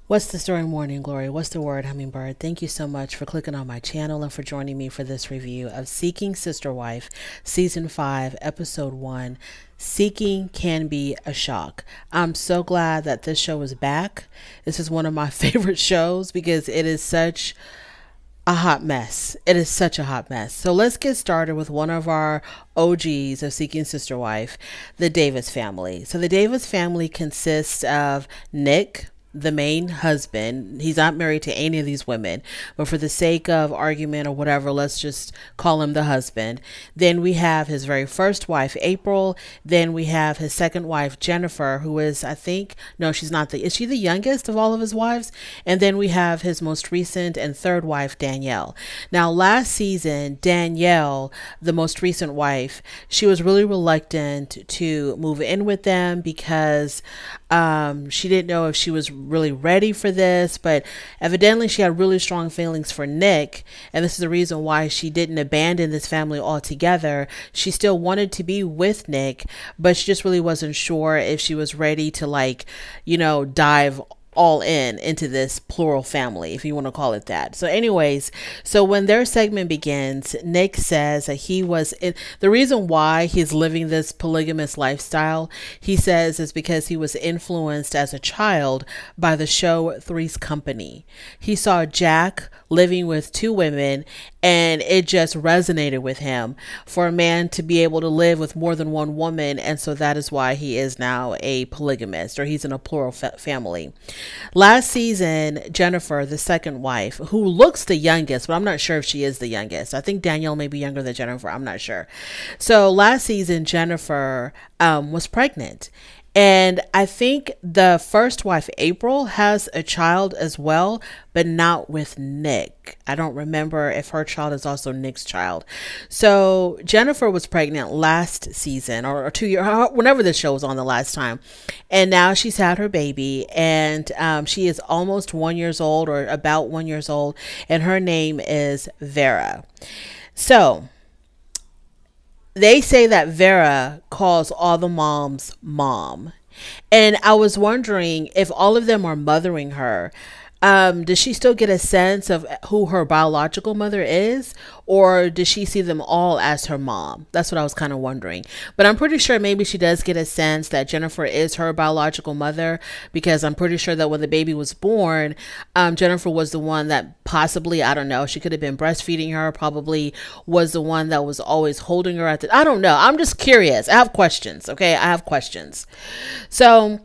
What's the story, Morning Glory? What's the word, Hummingbird? Thank you so much for clicking on my channel and for joining me for this review of Seeking Sister Wife, Season 5, Episode 1, Seeking Can Be a Shock. I'm so glad that this show is back. This is one of my favorite shows because it is such a hot mess. It is such a hot mess. So let's get started with one of our OGs of Seeking Sister Wife, the Davis family. So the Davis family consists of Nick, the main husband. He's not married to any of these women, but for the sake of argument or whatever, let's just call him the husband. Then we have his very first wife, April. Then we have his second wife, Jennifer, who is, I think, no, she's not is she the youngest of all of his wives? And then we have his most recent and third wife, Danielle. Now, last season, Danielle, the most recent wife, she was really reluctant to move in with them because she didn't know if she was really ready for this, but evidently she had really strong feelings for Nick, and this is the reason why she didn't abandon this family altogether. She still wanted to be with Nick, but she just really wasn't sure if she was ready to dive all into this plural family, if you want to call it that. So anyways, so when their segment begins, Nick says that the reason why he's living this polygamous lifestyle, he says, is because he was influenced as a child by the show Three's Company. He saw Jack living with two women, and it just resonated with him for a man to be able to live with more than one woman. And so that is why he is now a polygamist, or he's in a plural family. Last season, Jennifer, the second wife, who looks the youngest, but I'm not sure if she is the youngest. I think Danielle may be younger than Jennifer. I'm not sure. So last season, Jennifer was pregnant. And I think the first wife, April, has a child as well, but not with Nick. I don't remember if her child is also Nick's child. So Jennifer was pregnant last season or 2 years, whenever the show was on the last time. And now she's had her baby, and she is almost 1 year old, or about 1 year old. And her name is Vera. So they say that Vera calls all the moms mom. And I was wondering if all of them are mothering her. Does she still get a sense of who her biological mother is, or does she see them all as her mom? That's what I was kind of wondering. But I'm pretty sure maybe she does get a sense that Jennifer is her biological mother, because I'm pretty sure that when the baby was born, Jennifer was the one that possibly, I don't know, she could have been breastfeeding her, probably was the one that was always holding her I don't know. I'm just curious. I have questions. Okay. I have questions. So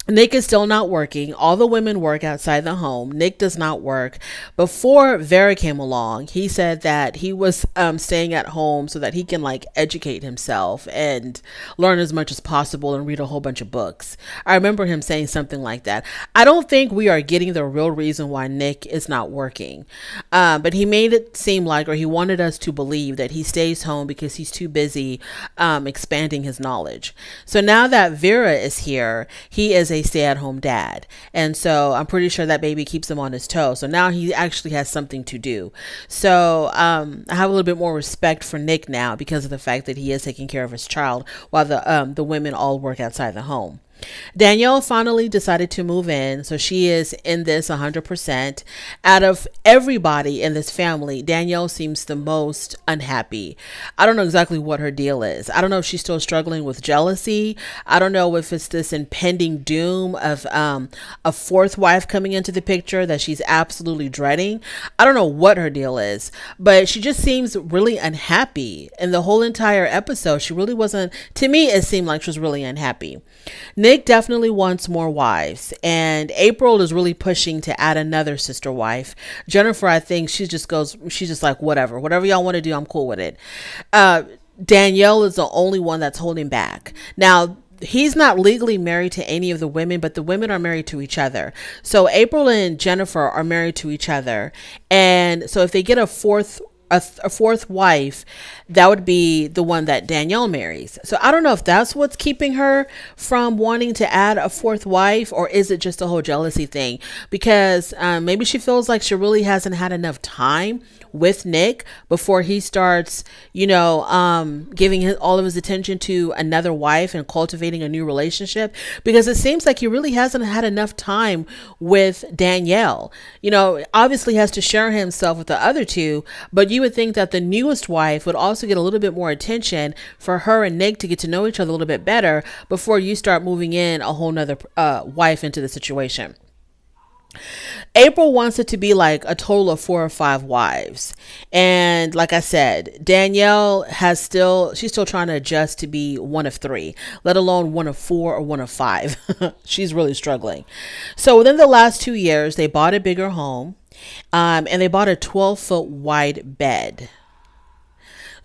Nick is still not working. All the women work outside the home. Nick does not work. Before Vera came along, he said that he was staying at home so that he can educate himself and learn as much as possible and read a whole bunch of books. I remember him saying something like that. I don't think we are getting the real reason why Nick is not working. But he made it seem like, or he wanted us to believe, that he stays home because he's too busy expanding his knowledge. So now that Vera is here, he is a stay-at-home dad, and so I'm pretty sure that baby keeps him on his toes. So now he actually has something to do. So I have a little bit more respect for Nick now because of the fact that he is taking care of his child while the women all work outside the home. Danielle finally decided to move in, so she is in this 100%. Out of everybody in this family, Danielle seems the most unhappy. I don't know exactly what her deal is. I don't know if she's still struggling with jealousy. I don't know if it's this impending doom of a fourth wife coming into the picture that she's absolutely dreading. I don't know what her deal is, but she just seems really unhappy. In the whole entire episode, she really wasn't, to me, it seemed like she was really unhappy. Nick definitely wants more wives, and April is really pushing to add another sister wife. Jennifer, I think she's just like, whatever y'all want to do, I'm cool with it. Danielle is the only one that's holding back. Now, he's not legally married to any of the women, but the women are married to each other. So April and Jennifer are married to each other. And so if they get a fourth a fourth wife, that would be the one that Danielle marries. So I don't know if that's what's keeping her from wanting to add a fourth wife, or is it just a whole jealousy thing? Because maybe she feels like she really hasn't had enough time with Nick before he starts, giving all of his attention to another wife and cultivating a new relationship, because it seems like he really hasn't had enough time with Danielle. Obviously has to share himself with the other two, but you would think that the newest wife would also get a little bit more attention for her and Nick to get to know each other a little bit better before you start moving in a whole nother wife into the situation. April wants it to be like a total of 4 or 5 wives. And like I said, Danielle she's still trying to adjust to be one of 3, let alone one of 4 or one of 5. She's really struggling. So within the last 2 years, they bought a bigger home, and they bought a 12-foot wide bed.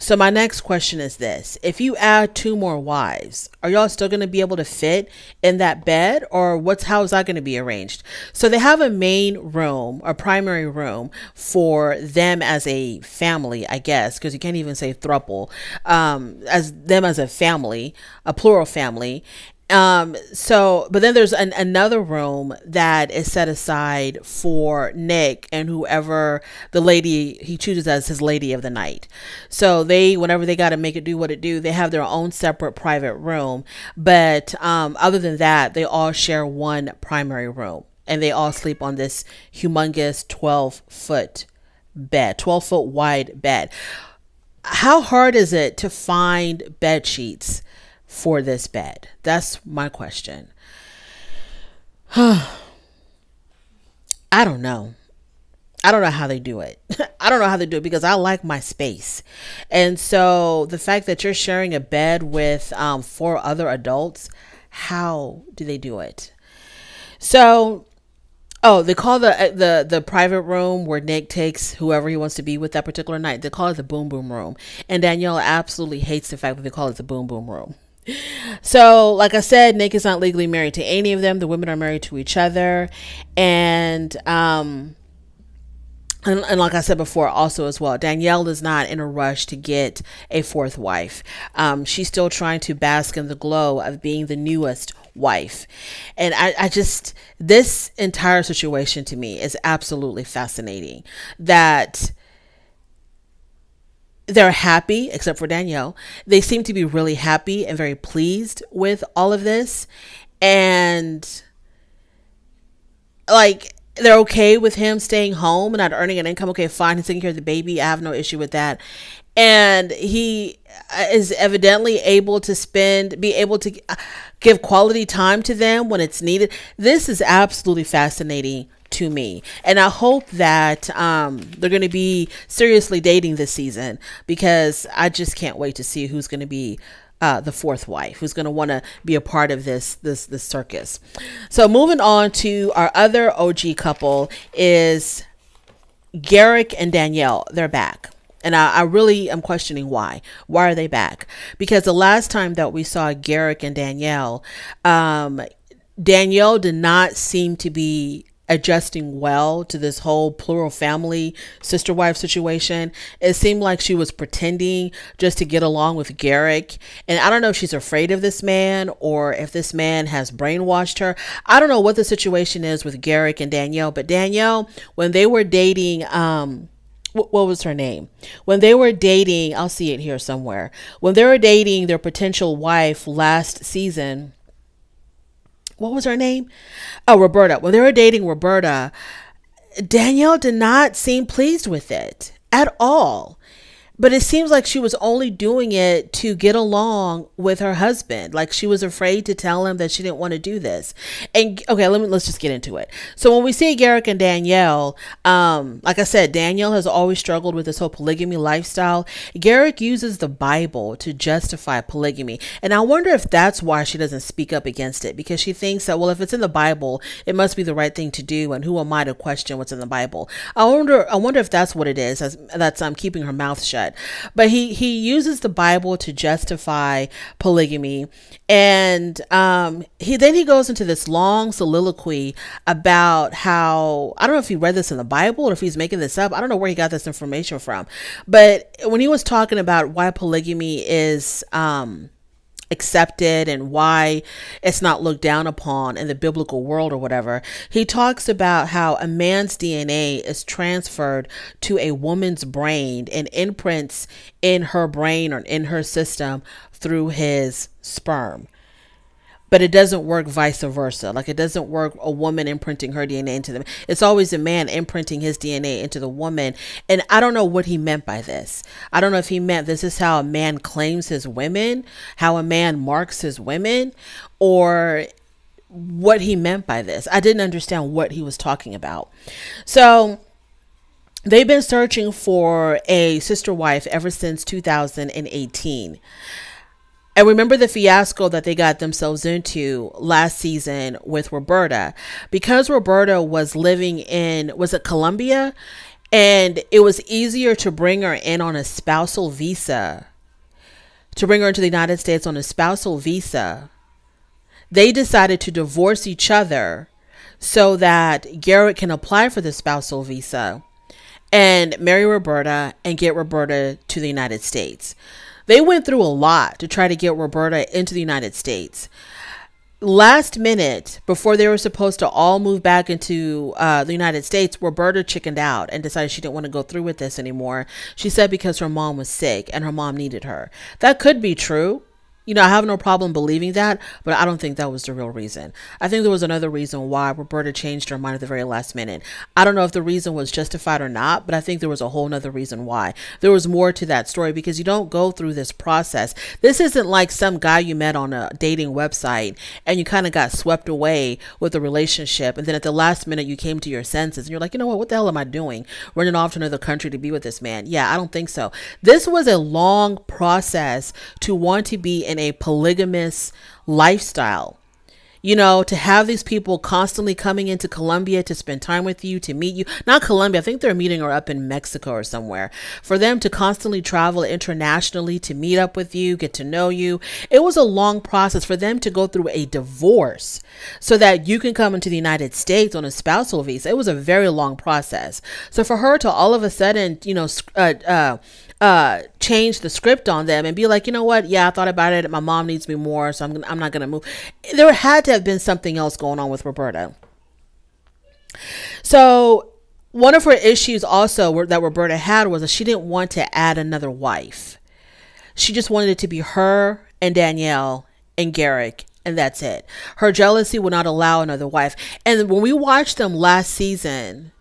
So my next question is this: if you add 2 more wives, are y'all still going to be able to fit in that bed, or how is that going to be arranged? So they have a main room, a primary room for them as a family, I guess, because you can't even say throuple, as them as a family, a plural family. But then there's another room that is set aside for Nick and whoever the lady he chooses as his lady of the night. So whenever they got to make it do what it do, they have their own separate private room. But, other than that, they all share one primary room, and they all sleep on this humongous 12-foot bed, 12-foot wide bed. How hard is it to find bed sheets for this bed? That's my question. I don't know. I don't know how they do it. I don't know how they do it, because I like my space. And so the fact that you're sharing a bed with 4 other adults, how do they do it? So, they call the private room where Nick takes whoever he wants to be with that particular night, they call it the boom boom room. And Danielle absolutely hates the fact that they call it the boom boom room. So, like I said, Nick is not legally married to any of them. The women are married to each other. And like I said before, also as well, Danielle is not in a rush to get a 4th wife. She's still trying to bask in the glow of being the newest wife. And I just, this entire situation to me is absolutely fascinating, that they're happy, except for Danielle. They seem to be really happy and very pleased with all of this. And like, they're okay with him staying home and not earning an income. Okay, fine. He's taking care of the baby. I have no issue with that. And he is evidently able to be able to give quality time to them when it's needed. This is absolutely fascinating to me, and I hope that they're going to be seriously dating this season, because I just can't wait to see who's going to be the 4th wife, who's going to want to be a part of this circus. So moving on to our other OG couple is Garrick and Danielle. They're back. And I really am questioning why. Why are they back? Because the last time that we saw Garrick and Danielle, Danielle did not seem to be adjusting well to this whole plural family sister wife situation. It seemed like she was pretending just to get along with Garrick. And I don't know if she's afraid of this man or if this man has brainwashed her. I don't know what the situation is with Garrick and Danielle, but Danielle, when they were dating, what was her name? When they were dating, I'll see it here somewhere. When they were dating their potential wife last season, what was her name? Oh, Roberta. When they were dating Roberta, Danielle did not seem pleased with it at all. But it seems like she was only doing it to get along with her husband. Like she was afraid to tell him that she didn't want to do this. And okay, let's just get into it. So when we see Garrick and Danielle, like I said, Danielle has always struggled with this whole polygamy lifestyle. Garrick uses the Bible to justify polygamy. And I wonder if that's why she doesn't speak up against it, because she thinks that, well, if it's in the Bible, it must be the right thing to do. And who am I to question what's in the Bible? I wonder if that's what it is, that's keeping her mouth shut. should. But he uses the Bible to justify polygamy. And he goes into this long soliloquy about how, I don't know if he read this in the Bible or if he's making this up. I don't know where he got this information from. But when he was talking about why polygamy is accepted and why it's not looked down upon in the biblical world or whatever, he talks about how a man's DNA is transferred to a woman's brain and imprints in her brain or in her system through his sperm. But it doesn't work vice versa. Like, it doesn't work a woman imprinting her DNA into them. It's always a man imprinting his DNA into the woman. And I don't know what he meant by this. I don't know if he meant this is how a man claims his women, how a man marks his women, or what he meant by this. I didn't understand what he was talking about. So they've been searching for a sister wife ever since 2018. And remember the fiasco that they got themselves into last season with Roberta, because Roberta was living in, was it Colombia? And it was easier to bring her in on a spousal visa, to bring her into the United States on a spousal visa. They decided to divorce each other so that Garrick can apply for the spousal visa and marry Roberta and get Roberta to the United States. They went through a lot to try to get Roberta into the United States. Last minute, before they were supposed to all move back into the United States, Roberta chickened out and decided she didn't want to go through with this anymore. She said because her mom was sick and her mom needed her. That could be true. You know, I have no problem believing that, but I don't think that was the real reason. I think there was another reason why Roberta changed her mind at the very last minute. I don't know if the reason was justified or not, but I think there was a whole nother reason why. There was more to that story, because you don't go through this process. This isn't like some guy you met on a dating website and you kind of got swept away with the relationship. And then at the last minute, you came to your senses and you're like, you know what the hell am I doing? Running off to another country to be with this man. Yeah, I don't think so. This was a long process to want to be in a polygamous lifestyle, you know, to have these people constantly coming into Colombia to spend time with you, to meet you. Not Colombia, I think they're meeting her up in Mexico or somewhere. For them to constantly travel internationally to meet up with you, get to know you. It was a long process for them to go through a divorce so that you can come into the United States on a spousal visa. It was a very long process. So for her to all of a sudden, you know, change the script on them and be like, you know what? Yeah, I thought about it. My mom needs me more, so I'm not going to move. There had to have been something else going on with Roberta. So one of her issues also that Roberta had was that she didn't want to add another wife. She just wanted it to be her and Danielle and Garrick, and that's it. Her jealousy would not allow another wife. And when we watched them last season,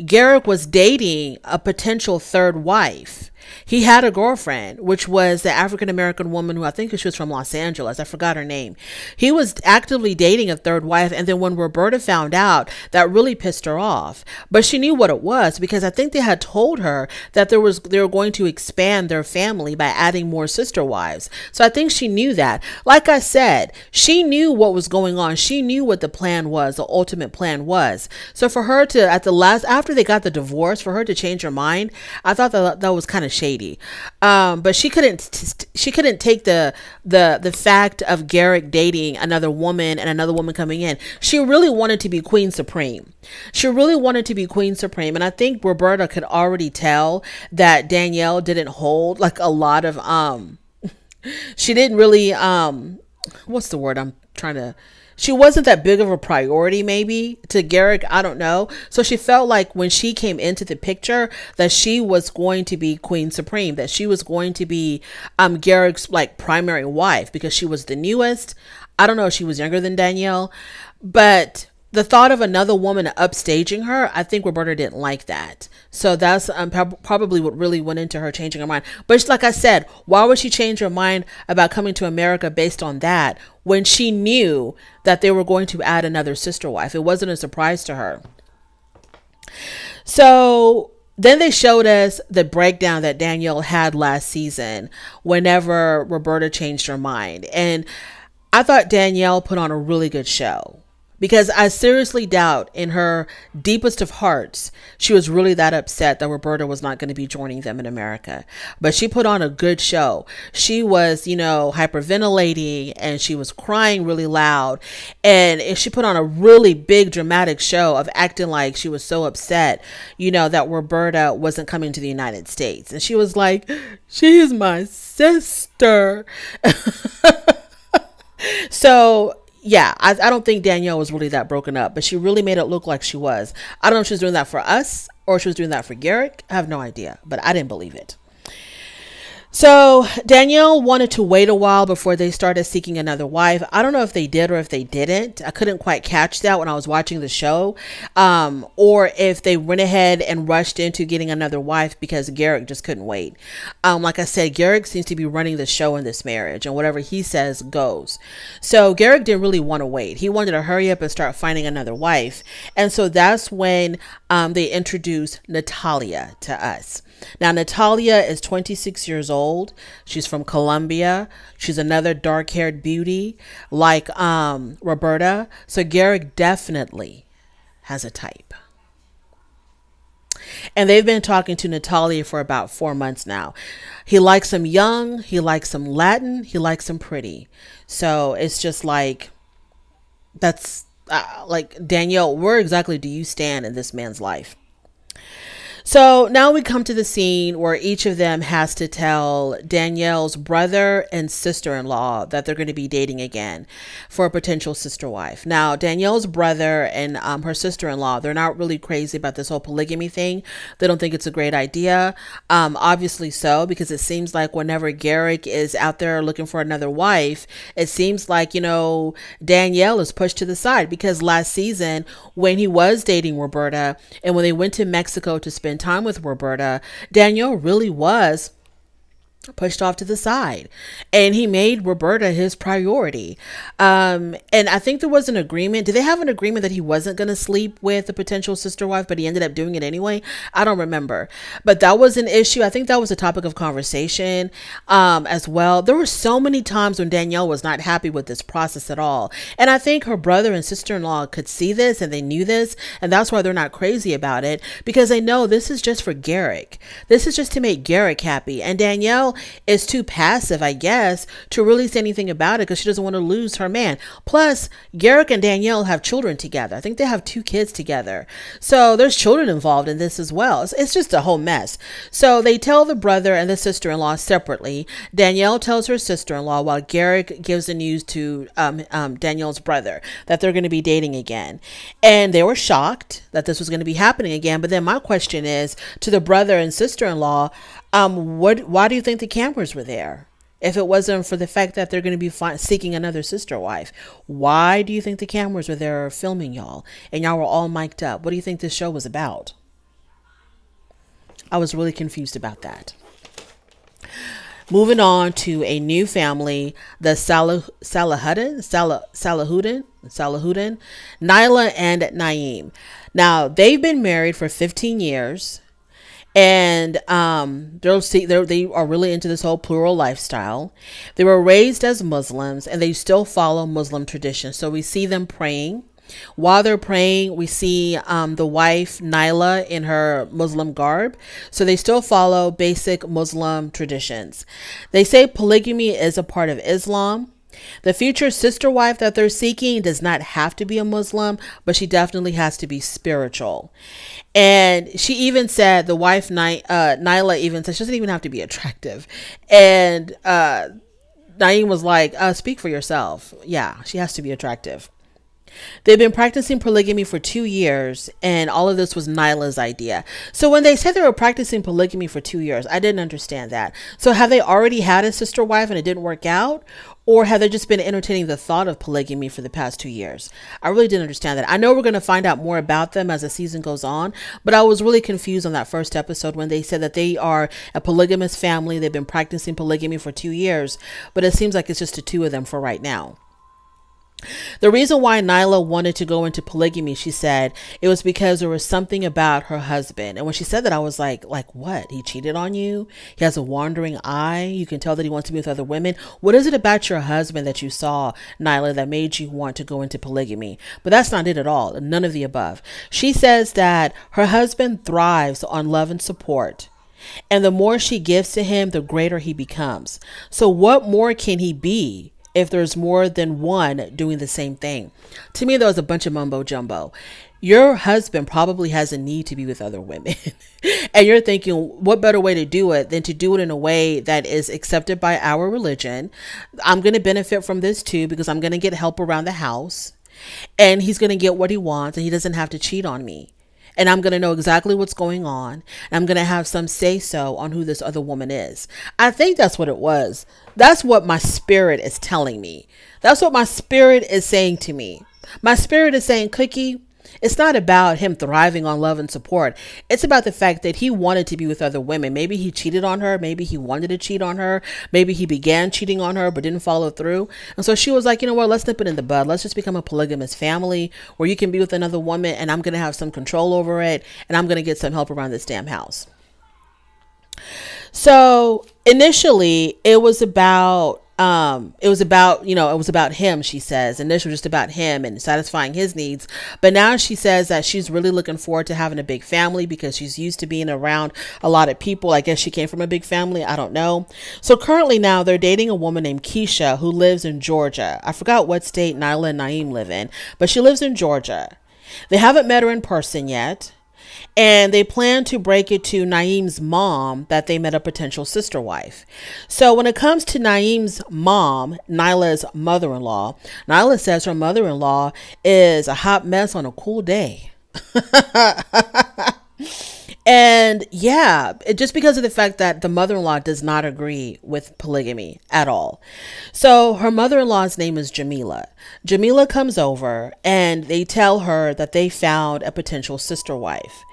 Garrick was dating a potential third wife. He had a girlfriend, which was the African-American woman who I think she was from Los Angeles. I forgot her name. He was actively dating a third wife. And then when Roberta found out, that really pissed her off. But she knew what it was, because I think they had told her that they were going to expand their family by adding more sister wives. So I think she knew that. Like I said, she knew what was going on. She knew what the plan was, the ultimate plan was. So for her to, after they got the divorce, for her to change her mind, I thought that was kind of shady. But she couldn't take the fact of Garrick dating another woman and another woman coming in. She really wanted to be Queen Supreme. She really wanted to be Queen Supreme. And I think Roberta could already tell that Danielle didn't hold like a lot of, she didn't really, what's the word I'm trying to, she wasn't that big of a priority maybe to Garrick. I don't know. So she felt like when she came into the picture that she was going to be Queen Supreme, that she was going to be Garrick's like primary wife, because she was the newest. I don't know if she was younger than Danielle, but the thought of another woman upstaging her, I think Roberta didn't like that. So that's probably what really went into her changing her mind. But like I said, why would she change her mind about coming to America based on that when she knew that they were going to add another sister wife? It wasn't a surprise to her. So then they showed us the breakdown that Danielle had last season whenever Roberta changed her mind. And I thought Danielle put on a really good show, Because I seriously doubt in her deepest of hearts, she was really that upset that Roberta was not going to be joining them in America. But she put on a good show. She was, you know, hyperventilating and she was crying really loud. And she put on a really big dramatic show of acting like she was so upset, you know, that Roberta wasn't coming to the United States. And she was like, she's my sister. So yeah, I don't think Danielle was really that broken up, but she really made it look like she was. I don't know if she was doing that for us or if she was doing that for Garrick. I have no idea, but I didn't believe it. So Danielle wanted to wait a while before they started seeking another wife. I don't know if they did or if they didn't. I couldn't quite catch that when I was watching the show, or if they went ahead and rushed into getting another wife because Garrick just couldn't wait. Like I said, Garrick seems to be running the show in this marriage, and whatever he says goes. So Garrick didn't really want to wait. He wanted to hurry up and start finding another wife. And so that's when they introduced Natalia to us. Now, Natalia is 26 years old. She's from Colombia. She's another dark-haired beauty like Roberta. So Garrick definitely has a type. And they've been talking to Natalia for about 4 months now. He likes them young. He likes them Latin. He likes them pretty. So it's just like, that's like, Danielle, where exactly do you stand in this man's life? So now we come to the scene where each of them has to tell Danielle's brother and sister-in-law that they're going to be dating again for a potential sister wife. Now, Danielle's brother and her sister-in-law, they're not really crazy about this whole polygamy thing. They don't think it's a great idea. Obviously so, because it seems like whenever Garrick is out there looking for another wife, it seems like, you know, Danielle is pushed to the side, because last season when he was dating Roberta and when they went to Mexico to spend time with Roberta, Danielle really was pushed off to the side, and he made Roberta his priority. And I think there was an agreement. Did they have an agreement that he wasn't going to sleep with a potential sister wife, but he ended up doing it anyway? I don't remember, but that was an issue. I think that was a topic of conversation as well. There were so many times when Danielle was not happy with this process at all, and I think her brother and sister-in-law could see this, and they knew this, and that's why they're not crazy about it, because they know this is just for Garrick. This is just to make Garrick happy, and Danielle is too passive, I guess, to really say anything about it, because she doesn't want to lose her man. Plus, Garrick and Danielle have children together. I think they have 2 kids together. So there's children involved in this as well. It's just a whole mess. So they tell the brother and the sister-in-law separately. Danielle tells her sister-in-law, while Garrick gives the news to Danielle's brother that they're going to be dating again. And they were shocked that this was going to be happening again. But then my question is to the brother and sister-in-law, why do you think the cameras were there? If it wasn't for the fact that they're going to be seeking another sister wife, why do you think the cameras were there filming y'all and y'all were all mic'd up? What do you think this show was about? I was really confused about that. Moving on to a new family, the Salahudin, Nyla and Naeem. Now, they've been married for 15 years. And they are really into this whole plural lifestyle. They were raised as Muslims, and they still follow Muslim traditions. So we see them praying. While they're praying, we see the wife, Nyla, in her Muslim garb. So they still follow basic Muslim traditions. They say polygamy is a part of Islam. The future sister wife that they're seeking does not have to be a Muslim, but she definitely has to be spiritual. And she even said, the wife, Nyla, even said she doesn't even have to be attractive. And Naeem was like, speak for yourself. Yeah, she has to be attractive. They've been practicing polygamy for 2 years, and all of this was Nyla's idea. So when they said they were practicing polygamy for 2 years, I didn't understand that. So have they already had a sister wife and it didn't work out? Or have they just been entertaining the thought of polygamy for the past 2 years? I really didn't understand that. I know we're going to find out more about them as the season goes on, but I was really confused on that first episode when they said that they are a polygamous family. They've been practicing polygamy for 2 years, but it seems like it's just the 2 of them for right now. The reason why Nyla wanted to go into polygamy, she said, it was because there was something about her husband. And when she said that, I was like what? He cheated on you? He has a wandering eye? You can tell that he wants to be with other women. What is it about your husband that you saw, Nyla, that made you want to go into polygamy? But that's not it at all. None of the above. She says that her husband thrives on love and support. And the more she gives to him, the greater he becomes. So what more can he be if there's more than one doing the same thing? To me, there was a bunch of mumbo jumbo. Your husband probably has a need to be with other women. And you're thinking, what better way to do it than to do it in a way that is accepted by our religion? I'm going to benefit from this too, because I'm going to get help around the house, and he's going to get what he wants, and he doesn't have to cheat on me. And I'm going to know exactly what's going on. And I'm going to have some say so on who this other woman is. I think that's what it was. That's what my spirit is telling me. That's what my spirit is saying to me. My spirit is saying, Cookie, it's not about him thriving on love and support. It's about the fact that he wanted to be with other women. Maybe he cheated on her. Maybe he wanted to cheat on her. Maybe he began cheating on her but didn't follow through. And so she was like, you know what, let's nip it in the bud. Let's just become a polygamous family where you can be with another woman and I'm going to have some control over it, and I'm going to get some help around this damn house. So initially it was about him, she says. Initially just about him and satisfying his needs. But now she says that she's really looking forward to having a big family because she's used to being around a lot of people. I guess she came from a big family. I don't know. So currently now they're dating a woman named Keisha who lives in Georgia. I forgot what state Nyla and Naeem live in, but she lives in Georgia. They haven't met her in person yet. And they plan to break it to Naeem's mom that they met a potential sister wife. So when it comes to Naeem's mom, Nyla's mother-in-law, Nyla says her mother-in-law is a hot mess on a cool day. And yeah, just because of the fact that the mother-in-law does not agree with polygamy at all. So her mother-in-law's name is Jamila. Jamila comes over and they tell her that they found a potential sister wife.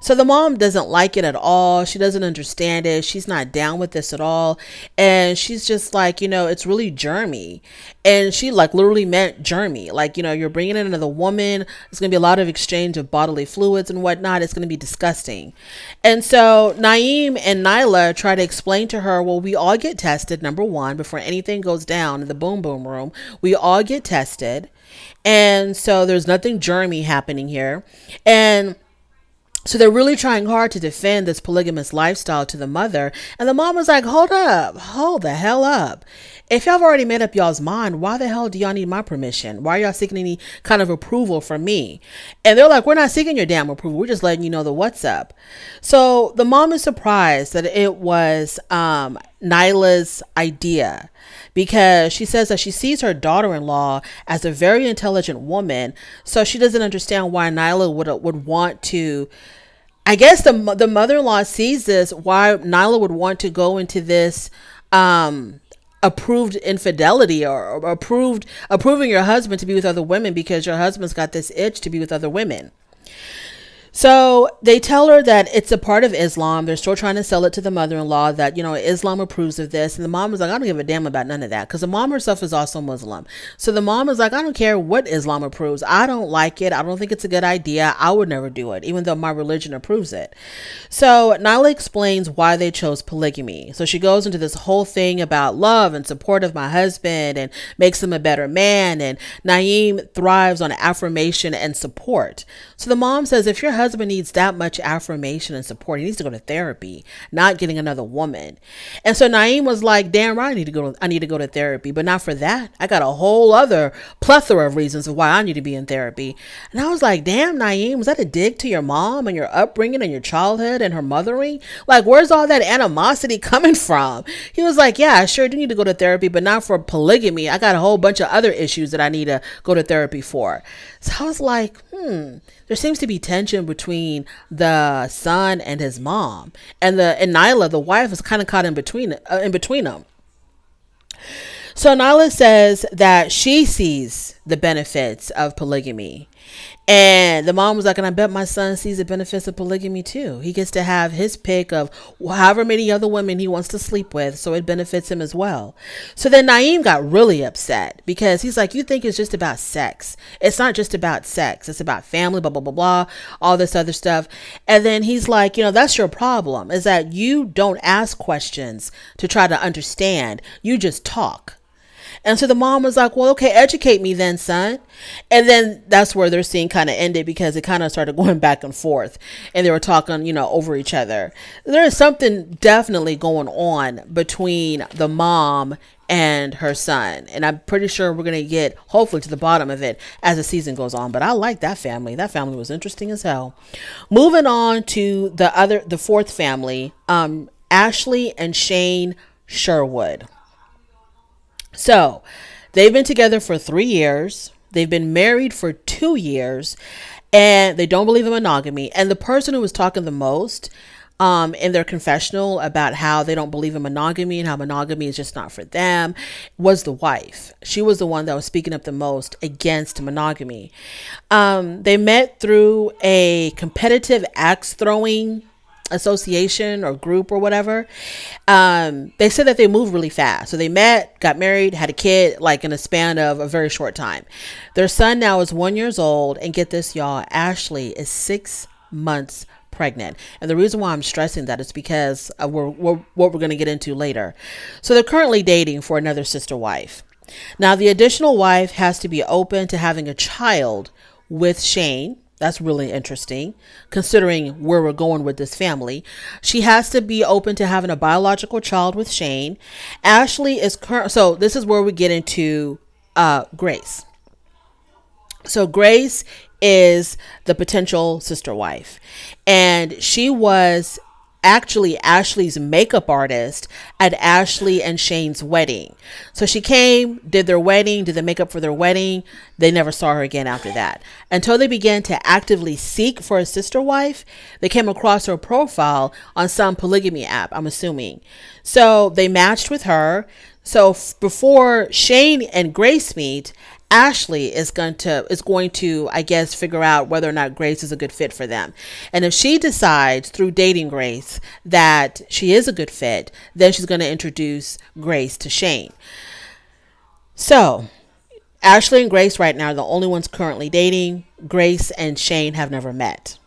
So the mom doesn't like it at all. She doesn't understand it. She's not down with this at all. And she's just like, it's really germy. And she literally meant germy. You're bringing in another woman. There's going to be a lot of exchange of bodily fluids and whatnot. It's going to be disgusting. And so Naeem and Nyla try to explain to her, well, we all get tested, number one, before anything goes down in the boom boom room. We all get tested. And so there's nothing germy happening here. And so they're really trying hard to defend this polygamous lifestyle to the mother. And the mom was like, hold the hell up. If y'all have already made up y'all's mind, why the hell do y'all need my permission? Why are y'all seeking any kind of approval from me? And they're like, we're not seeking your damn approval. We're just letting you know the what's up. So the mom is surprised that it was Nyla's idea, because she says that she sees her daughter-in-law as a very intelligent woman. So she doesn't understand why Nyla would want to, I guess the mother-in-law sees this, why Nyla would want to go into this approved infidelity or approving your husband to be with other women because your husband's got this itch to be with other women. So they tell her that it's a part of Islam. They're still trying to sell it to the mother-in-law that, Islam approves of this. And the mom is like, I don't give a damn about none of that, because the mom herself is also Muslim. So the mom is like, I don't care what Islam approves. I don't like it. I don't think it's a good idea. I would never do it, even though my religion approves it. So Nyla explains why they chose polygamy. So she goes into this whole thing about love and support of my husband and makes him a better man. And Naeem thrives on affirmation and support. So the mom says, if your husband needs that much affirmation and support, he needs to go to therapy, not getting another woman. And so Naeem was like, damn right, I need to go to therapy, but not for that. I got a whole other plethora of reasons of why I need to be in therapy. And I was like, damn, Naeem, was that a dig to your mom and your upbringing and your childhood and her mothering? Like, where's all that animosity coming from? He was like, yeah, I sure do need to go to therapy, but not for polygamy. I got a whole bunch of other issues that I need to go to therapy for. So I was like, there seems to be tension between the son and his mom, and Nyla, the wife, is kind of caught in between them. So Nyla says that she sees the benefits of polygamy, And the mom was like, and I bet my son sees the benefits of polygamy too. He gets to have his pick of however many other women he wants to sleep with, so it benefits him as well. So then Naeem got really upset because he's like, you think it's just about sex. It's not just about sex. It's about family, blah, blah, blah, blah, all this other stuff. And then he's like, that's your problem, is that you don't ask questions to try to understand. You just talk. And so the mom was like, well, okay, educate me then, son. And then that's where their scene kind of ended, because it kind of started going back and forth and they were talking, over each other. There is something definitely going on between the mom and her son. And I'm pretty sure we're going to get hopefully to the bottom of it as the season goes on. But I like that family. That family was interesting as hell. Moving on to the fourth family, Ashley and Shane Sherwood. So they've been together for 3 years. They've been married for 2 years, and they don't believe in monogamy. And the person who was talking the most in their confessional about how they don't believe in monogamy and how monogamy is just not for them was the wife. She was the one that was speaking up the most against monogamy. They met through a competitive axe throwing association or group or whatever. They said that they moved really fast. So they met, got married, had a kid, like in a span of a very short time. Their son now is 1 year old. And get this, y'all, Ashley is 6 months pregnant. And the reason why I'm stressing that is because of what we're going to get into later. So they're currently dating for another sister wife. Now, the additional wife has to be open to having a child with Shane. That's really interesting, considering where we're going with this family. She has to be open to having a biological child with Shane. Ashley is so this is where we get into Grace. So Grace is the potential sister wife, and she was actually Ashley's makeup artist at Ashley and Shane's wedding. So she came, did their wedding, did the makeup for their wedding. They never saw her again after that, until they began to actively seek for a sister wife. They came across her profile on some polygamy app, I'm assuming. So they matched with her. So before Shane and Grace meet, Ashley is going to, I guess, figure out whether or not Grace is a good fit for them. And if she decides through dating Grace that she is a good fit, then she's going to introduce Grace to Shane. So Ashley and Grace right now are the only ones currently dating. Grace and Shane have never met.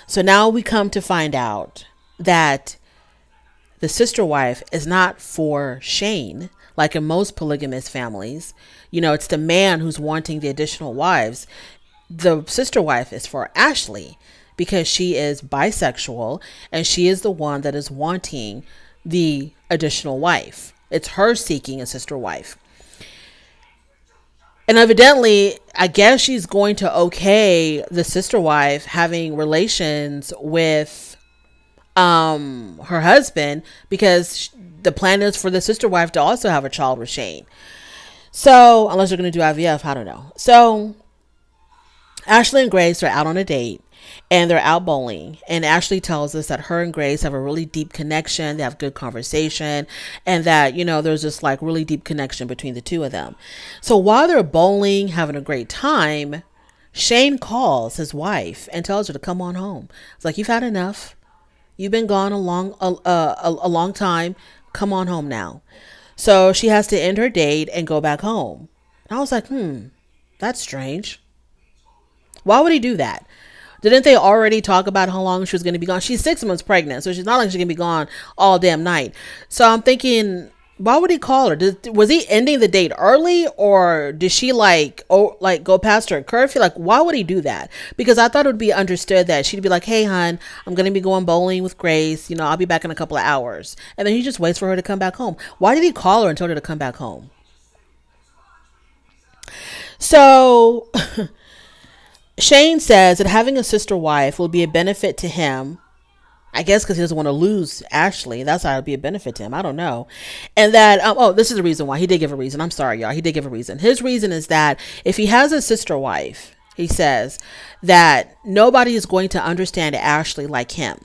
So now we come to find out that the sister wife is not for Shane. Like in most polygamous families, it's the man who's wanting the additional wives. The sister wife is for Ashley because she is bisexual and she is the one that is wanting the additional wife. It's her seeking a sister wife. And evidently, I guess she's going to okay the sister wife having relations with her husband, because the plan is for the sister wife to also have a child with Shane. So unless they're going to do IVF, I don't know. So Ashley and Grace are out on a date and they're out bowling. And Ashley tells us that her and Grace have a really deep connection. They have good conversation, and that, there's this like really deep connection between the two of them. So while they're bowling, having a great time, Shane calls his wife and tells her to come on home. It's like, you've had enough. You've been gone a long time. Come on home now. So she has to end her date and go back home. And I was like, that's strange. Why would he do that? Didn't they already talk about how long she was going to be gone? She's 6 months pregnant, so she's not like she's going to be gone all damn night. So I'm thinking, why would he call her? Was he ending the date early, or did she go past her curfew? Like, why would he do that? Because I thought it would be understood that she'd be like, hey, hon, I'm going to be going bowling with Grace. I'll be back in a couple of hours. And then he just waits for her to come back home. Why did he call her and tell her to come back home? So Shane says that having a sister wife will be a benefit to him. I guess because he doesn't want to lose Ashley. That's how it'd be a benefit to him. I don't know. And that, this is the reason why. He did give a reason. I'm sorry, y'all. He did give a reason. His reason is that if he has a sister wife, he says that nobody is going to understand Ashley like him,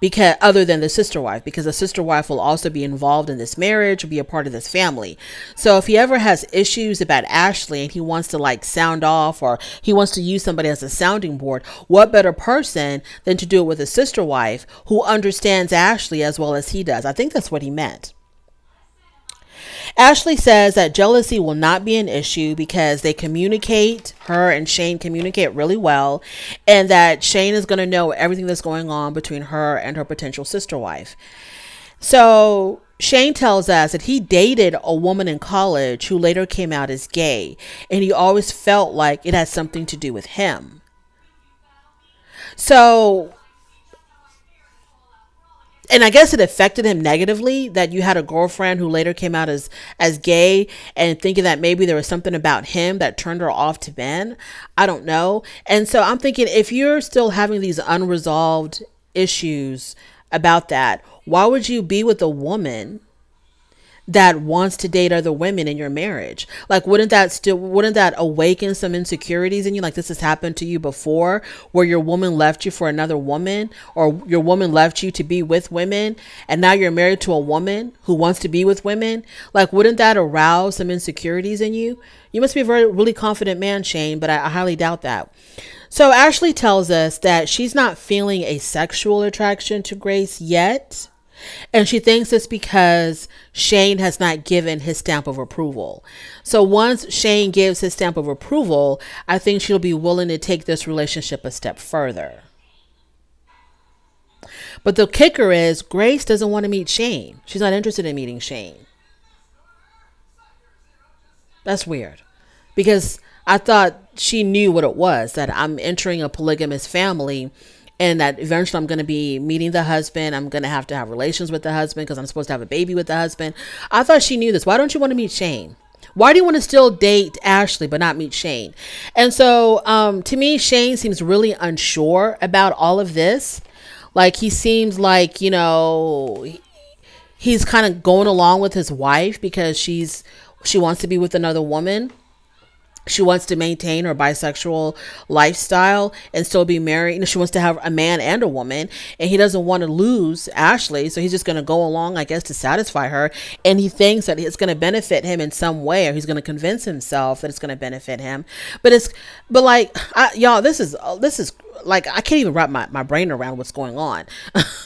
because other than the sister wife, because the sister wife will also be involved in this marriage, be a part of this family. So if he ever has issues about Ashley and he wants to like sound off, or he wants to use somebody as a sounding board, what better person than to do it with a sister wife who understands Ashley as well as he does? I think that's what he meant. Ashley says that jealousy will not be an issue because they communicate, her and Shane communicate really well, and that Shane is going to know everything that's going on between her and her potential sister wife. So Shane tells us that he dated a woman in college who later came out as gay, and he always felt like it had something to do with him. So, and I guess it affected him negatively that you had a girlfriend who later came out as gay, and thinking that maybe there was something about him that turned her off to men. I don't know. And so I'm thinking, if you're still having these unresolved issues about that, why would you be with a woman that wants to date other women in your marriage? Like, wouldn't that awaken some insecurities in you? Like, this has happened to you before, where your woman left you for another woman, or your woman left you to be with women, and now you're married to a woman who wants to be with women. Like, wouldn't that arouse some insecurities in you? You must be a really confident man, Shane, but I highly doubt that. So Ashley tells us that she's not feeling a sexual attraction to Grace yet. And she thinks it's because Shane has not given his stamp of approval. So once Shane gives his stamp of approval, I think she'll be willing to take this relationship a step further. But the kicker is, Grace doesn't want to meet Shane. She's not interested in meeting Shane. That's weird, because I thought she knew what it was, that I'm entering a polygamous family, and that eventually I'm going to be meeting the husband. I'm going to have relations with the husband because I'm supposed to have a baby with the husband. I thought she knew this. Why don't you want to meet Shane? Why do you want to still date Ashley but not meet Shane? And so to me, Shane seems really unsure about all of this. Like, he seems like, you know, he's kind of going along with his wife because she wants to be with another woman. She wants to maintain her bisexual lifestyle and still be married. You know, she wants to have a man and a woman, and he doesn't want to lose Ashley. So he's just going to go along, I guess, to satisfy her. And he thinks that it's going to benefit him in some way, or he's going to convince himself that it's going to benefit him. But like, y'all, this is like, I can't even wrap my brain around what's going on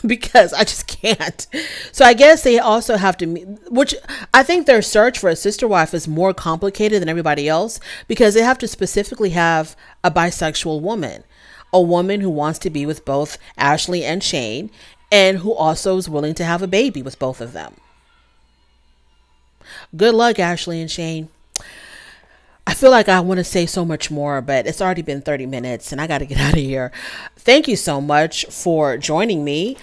because I just can't. So I guess they also have to meet, which I think their search for a sister wife is more complicated than everybody else, because they have to specifically have a bisexual woman, a woman who wants to be with both Ashley and Shane, and who also is willing to have a baby with both of them. Good luck, Ashley and Shane. I feel like I want to say so much more, but it's already been 30 minutes and I got to get out of here. Thank you so much for joining me.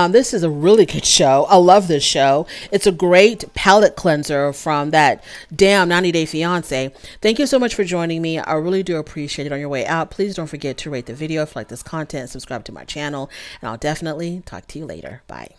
This is a really good show. I love this show. It's a great palate cleanser from that damn 90-Day Fiance. Thank you so much for joining me. I really do appreciate it. On your way out, please don't forget to rate the video if you like this content, subscribe to my channel, and I'll definitely talk to you later. Bye.